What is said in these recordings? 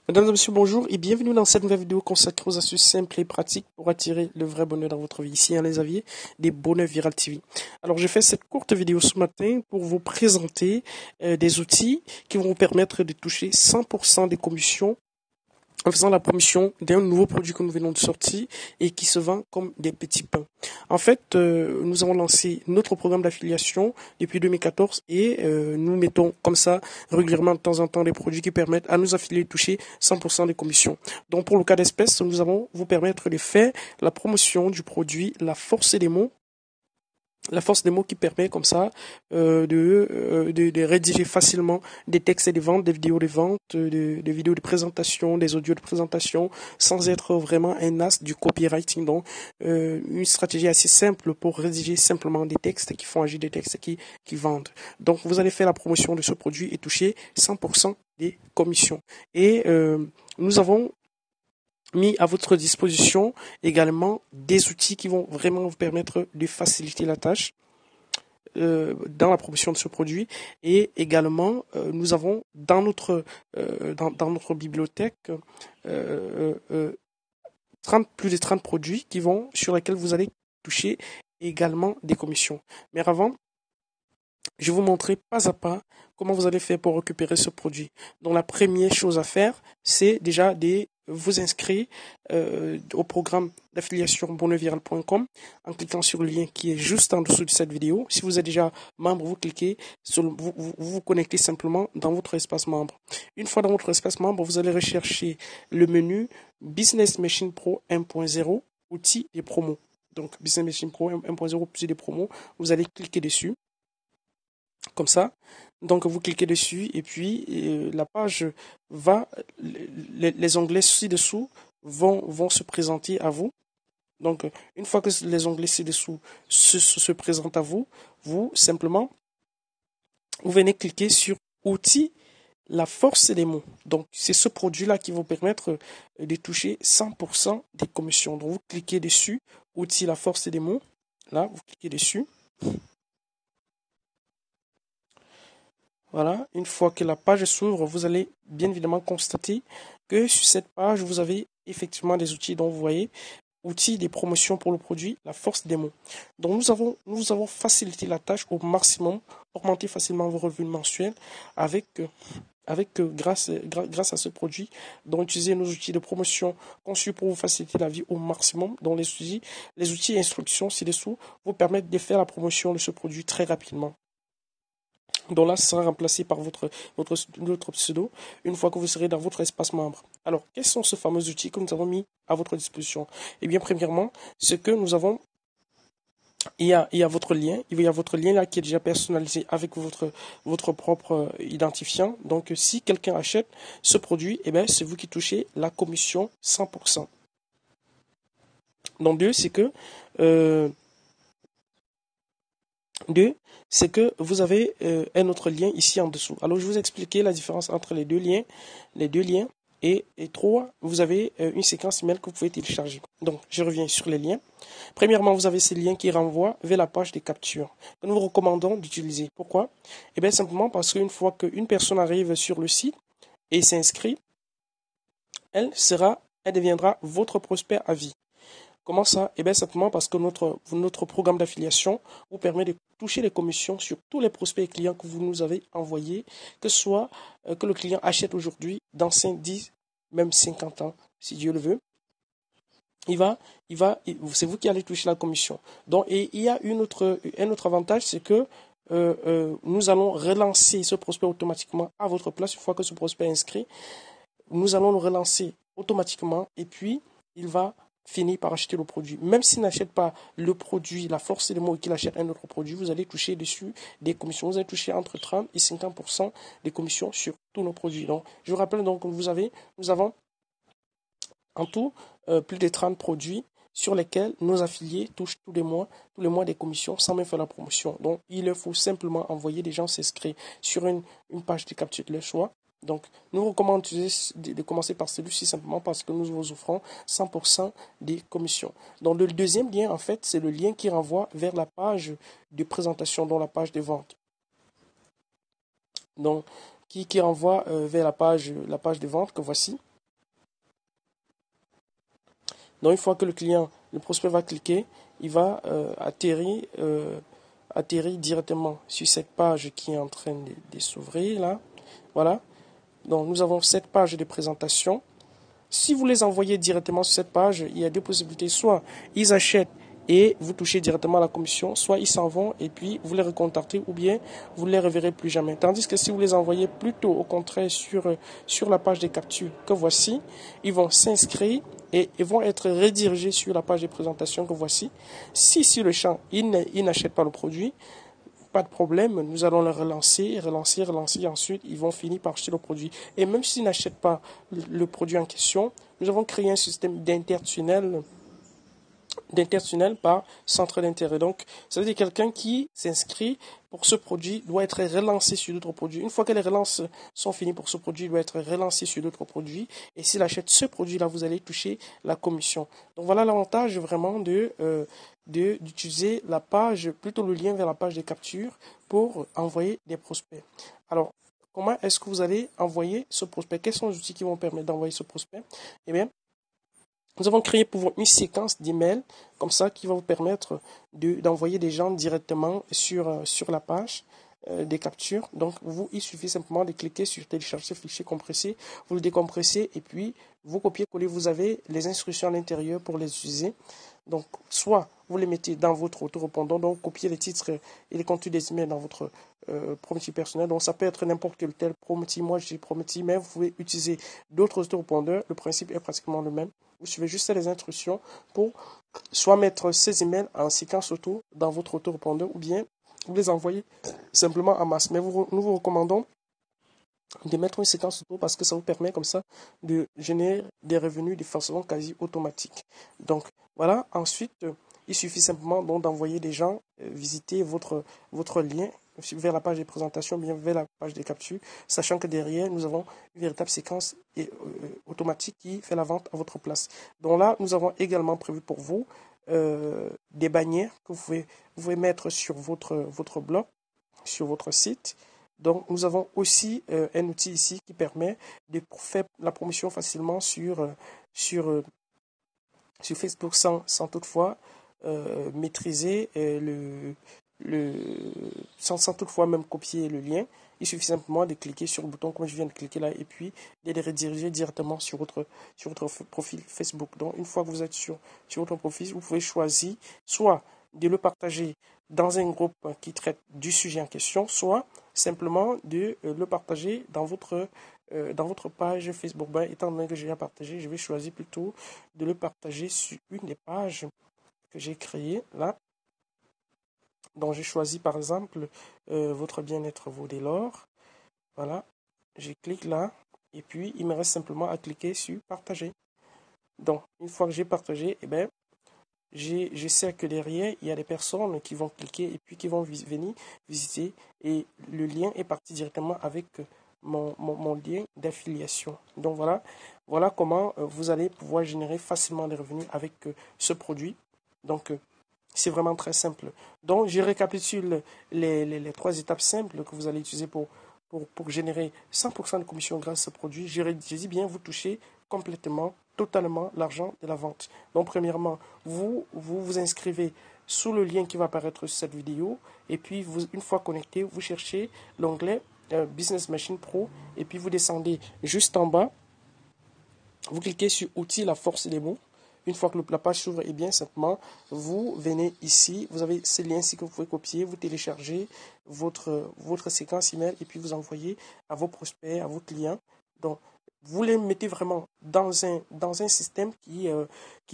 Mesdames et messieurs, bonjour et bienvenue dans cette nouvelle vidéo consacrée aux astuces simples et pratiques pour attirer le vrai bonheur dans votre vie. Ici, les avis des Bonheurs Viral TV. Alors, j'ai fait cette courte vidéo ce matin pour vous présenter des outils qui vont vous permettre de toucher 100% des commissions en faisant la promotion d'un nouveau produit que nous venons de sortir et qui se vend comme des petits pains. En fait, nous avons lancé notre programme d'affiliation depuis 2014 et nous mettons comme ça régulièrement de temps en temps des produits qui permettent à nos affiliés de toucher 100% des commissions. Donc pour le cas d'espèce, nous allons vous permettre de faire la promotion du produit La Force des mots. La force des mots qui permet comme ça de rédiger facilement des textes de vente, des vidéos de vente, des vidéos de présentation, des audios de présentation, sans être vraiment un as du copywriting. Donc, une stratégie assez simple pour rédiger simplement des textes qui font agir, des textes qui vendent. Donc, vous allez faire la promotion de ce produit et toucher 100% des commissions. Et nous avons mis à votre disposition également des outils qui vont vraiment vous permettre de faciliter la tâche dans la promotion de ce produit. Et également, nous avons dans notre bibliothèque plus de 30 produits sur lesquels vous allez toucher également des commissions. Mais avant, je vais vous montrer pas à pas comment vous allez faire pour récupérer ce produit. Donc la première chose à faire, c'est déjà de vous inscrire au programme d'affiliation bonheurviral.com en cliquant sur le lien qui est juste en dessous de cette vidéo. Si vous êtes déjà membre, vous cliquez sur vous connectez simplement dans votre espace membre. Une fois dans votre espace membre, vous allez rechercher le menu Business Machine Pro 1.0 outils et promos. Donc Business Machine Pro 1.0 outils et promos, vous allez cliquer dessus. Comme ça, donc vous cliquez dessus et puis la page les onglets ci-dessous vont se présenter à vous. Donc une fois que les onglets ci-dessous se présentent à vous, vous venez cliquer sur outils, la force des mots. Donc c'est ce produit-là qui va vous permettre de toucher 100% des commissions. Donc vous cliquez dessus, outils, la force des mots. Là, vous cliquez dessus. Voilà, une fois que la page s'ouvre, vous allez bien évidemment constater que sur cette page, vous avez effectivement des outils dont vous voyez, outils des promotions pour le produit, la force des mots. Donc nous avons facilité la tâche au maximum, augmenté facilement vos revenus mensuels grâce à ce produit. Donc utilisez nos outils de promotion conçus pour vous faciliter la vie au maximum. Donc les outils et instructions ci-dessous vous permettent de faire la promotion de ce produit très rapidement. Donc là, ce sera remplacé par votre pseudo une fois que vous serez dans votre espace membre. Alors, quels sont ces fameux outils que nous avons mis à votre disposition? Eh bien, premièrement, ce que nous avons, il y a votre lien. Il y a votre lien là qui est déjà personnalisé avec votre propre identifiant. Donc, si quelqu'un achète ce produit, eh bien, c'est vous qui touchez la commission 100%. Donc, c'est que vous avez un autre lien ici en dessous. Alors, je vais vous expliquer la différence entre les deux liens. Et 3, vous avez une séquence email que vous pouvez télécharger. Donc, je reviens sur les liens. Premièrement, vous avez ces liens qui renvoient vers la page des captures que nous vous recommandons d'utiliser. Pourquoi? Eh bien, simplement parce qu'une fois qu'une personne arrive sur le site et s'inscrit, elle deviendra votre prospect à vie. Comment ça? Eh bien, simplement parce que notre programme d'affiliation vous permet de toucher les commissions sur tous les prospects et clients que vous nous avez envoyés, que ce soit que le client achète aujourd'hui, dans 5, 10, même 50 ans, si Dieu le veut. C'est vous qui allez toucher la commission. Donc, et il y a un autre avantage, c'est que nous allons relancer ce prospect automatiquement à votre place. Une fois que ce prospect est inscrit, nous allons le relancer automatiquement et puis il va finir par acheter le produit. Même s'il n'achète pas le produit, la force des mots, qu'il achète un autre produit, vous allez toucher dessus des commissions. Vous allez toucher entre 30 et 50% des commissions sur tous nos produits. Donc, je vous rappelle donc que nous avons en tout plus de 30 produits sur lesquels nos affiliés touchent tous les mois des commissions sans même faire la promotion. Donc, il faut simplement envoyer des gens s'inscrire sur une page de capture de leur choix. Donc, nous recommandons de commencer par celui-ci simplement parce que nous vous offrons 100% des commissions. Donc, le deuxième lien, en fait, c'est le lien qui renvoie vers la page de présentation, dans la page de vente. Donc, qui renvoie vers la page de vente que voici. Donc, une fois que le prospect va cliquer, il va atterrir directement sur cette page qui est en train de s'ouvrir là. Voilà. Donc, nous avons cette page de présentation. Si vous les envoyez directement sur cette page, il y a deux possibilités. Soit ils achètent et vous touchez directement la commission, soit ils s'en vont et puis vous les recontactez ou bien vous ne les reverrez plus jamais. Tandis que si vous les envoyez plutôt au contraire sur la page des captures que voici, ils vont s'inscrire et ils vont être redirigés sur la page de présentation que voici. Si sur le champ, ils n'achètent pas le produit, pas de problème, nous allons le relancer, ensuite ils vont finir par acheter le produit. Et même s'ils n'achètent pas le produit en question, nous avons créé un système d'intertunnel par centre d'intérêt. Donc, ça veut dire que quelqu'un qui s'inscrit pour ce produit doit être relancé sur d'autres produits. Une fois que les relances sont finies pour ce produit, il doit être relancé sur d'autres produits. Et s'il achète ce produit-là, vous allez toucher la commission. Donc, voilà l'avantage vraiment d'utiliser la page, plutôt le lien vers la page de capture pour envoyer des prospects. Alors, comment est-ce que vous allez envoyer ce prospect? Quels sont les outils qui vont permettre d'envoyer ce prospect? Eh bien, nous avons créé pour vous une séquence d'emails comme ça qui va vous permettre d'envoyer des gens directement sur la page des captures. Donc, il suffit simplement de cliquer sur télécharger fichier compressé, vous le décompressez et puis vous copiez-coller. Vous avez les instructions à l'intérieur pour les utiliser. Donc, soit vous les mettez dans votre autorépondant, donc copiez les titres et les contenus des emails dans votre Prometheus personnel. Donc, ça peut être n'importe quel tel Prometheus. Moi, je dis Prometheus, mais vous pouvez utiliser d'autres autorépondeurs. Le principe est pratiquement le même. Vous suivez juste les instructions pour soit mettre ces emails en séquence auto dans votre autorépondeur ou bien vous les envoyez simplement en masse. Mais nous vous recommandons de mettre une séquence auto parce que ça vous permet comme ça de générer des revenus de façon quasi automatique. Donc voilà, ensuite il suffit simplement donc d'envoyer des gens visiter votre lien vers la page de présentation, bien vers la page de capture, sachant que derrière nous avons une véritable séquence automatique qui fait la vente à votre place. Donc là, nous avons également prévu pour vous des bannières que vous pouvez mettre sur votre blog, sur votre site. Donc, nous avons aussi un outil ici qui permet de faire la promotion facilement sur Facebook sans toutefois maîtriser sans toutefois même copier le lien. Il suffit simplement de cliquer sur le bouton comme je viens de cliquer là et puis de les rediriger directement sur votre profil Facebook. Donc, une fois que vous êtes sur votre profil, vous pouvez choisir soit de le partager dans un groupe qui traite du sujet en question, soit simplement de le partager dans votre page Facebook. Étant donné que j'ai déjà partagé, je vais choisir plutôt de le partager sur une des pages que j'ai créées là. Donc j'ai choisi par exemple votre bien-être vaut dès lors. Voilà, je clique là et puis il me reste simplement à cliquer sur partager. Donc une fois que j'ai partagé, eh bien, je sais que derrière, il y a des personnes qui vont cliquer et puis qui vont venir visiter et le lien est parti directement avec mon lien d'affiliation. Donc voilà comment vous allez pouvoir générer facilement des revenus avec ce produit. Donc c'est vraiment très simple. Donc je récapitule les trois étapes simples que vous allez utiliser pour générer 100% de commission grâce à ce produit. Je dis bien, vous touchez complètement, totalement l'argent de la vente. Donc premièrement, vous inscrivez sous le lien qui va apparaître sur cette vidéo et puis une fois connecté, vous cherchez l'onglet Business Machine Pro et puis vous descendez juste en bas, vous cliquez sur outils, la force des mots. Une fois que la page s'ouvre, et bien simplement, vous venez ici, vous avez ces liens ici que vous pouvez copier, vous téléchargez votre séquence email et puis vous envoyez à vos prospects, à vos clients. Donc, vous les mettez vraiment dans un système qui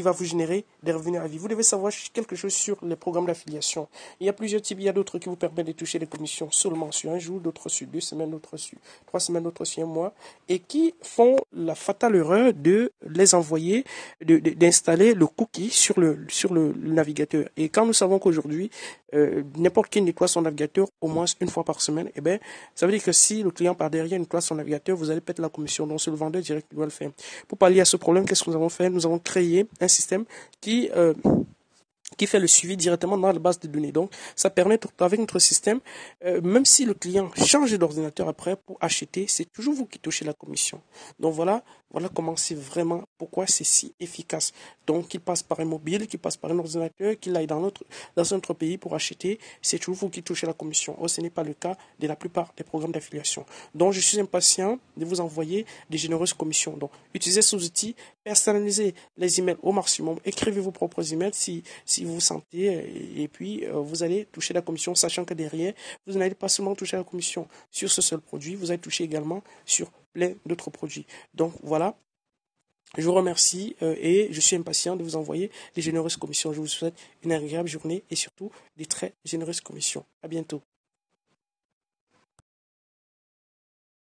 va vous générer des revenus à vie. Vous devez savoir quelque chose sur les programmes d'affiliation. Il y a plusieurs types, il y a d'autres qui vous permettent de toucher des commissions seulement sur un jour, d'autres sur 2 semaines, d'autres sur 3 semaines, d'autres sur un mois, et qui font la fatale erreur de les envoyer, d'installer le cookie sur le navigateur. Et quand nous savons qu'aujourd'hui, n'importe qui nettoie son navigateur au moins une fois par semaine, eh bien, ça veut dire que si le client par derrière nettoie son navigateur, vous allez perdre la commission. Donc, c'est le vendeur direct qui doit le faire. Pour pallier à ce problème, qu'est-ce que nous avons fait? Nous avons créé un système qui qui fait le suivi directement dans la base de données. Donc, ça permet, avec notre système, même si le client change d'ordinateur après pour acheter, c'est toujours vous qui touchez la commission. Donc, voilà comment c'est vraiment, pourquoi c'est si efficace. Donc, qu'il passe par un mobile, qu'il passe par un ordinateur, qu'il aille dans un autre pays pour acheter, c'est toujours vous qui touchez la commission. Or, ce n'est pas le cas de la plupart des programmes d'affiliation. Donc, je suis impatient de vous envoyer des généreuses commissions. Donc, utilisez ces outils, personnalisez les emails au maximum, écrivez vos propres emails si vous sentez, et puis vous allez toucher la commission, sachant que derrière, vous n'allez pas seulement toucher la commission sur ce seul produit, vous allez toucher également sur plein d'autres produits. Donc voilà, je vous remercie et je suis impatient de vous envoyer des généreuses commissions. Je vous souhaite une agréable journée et surtout des très généreuses commissions. À bientôt.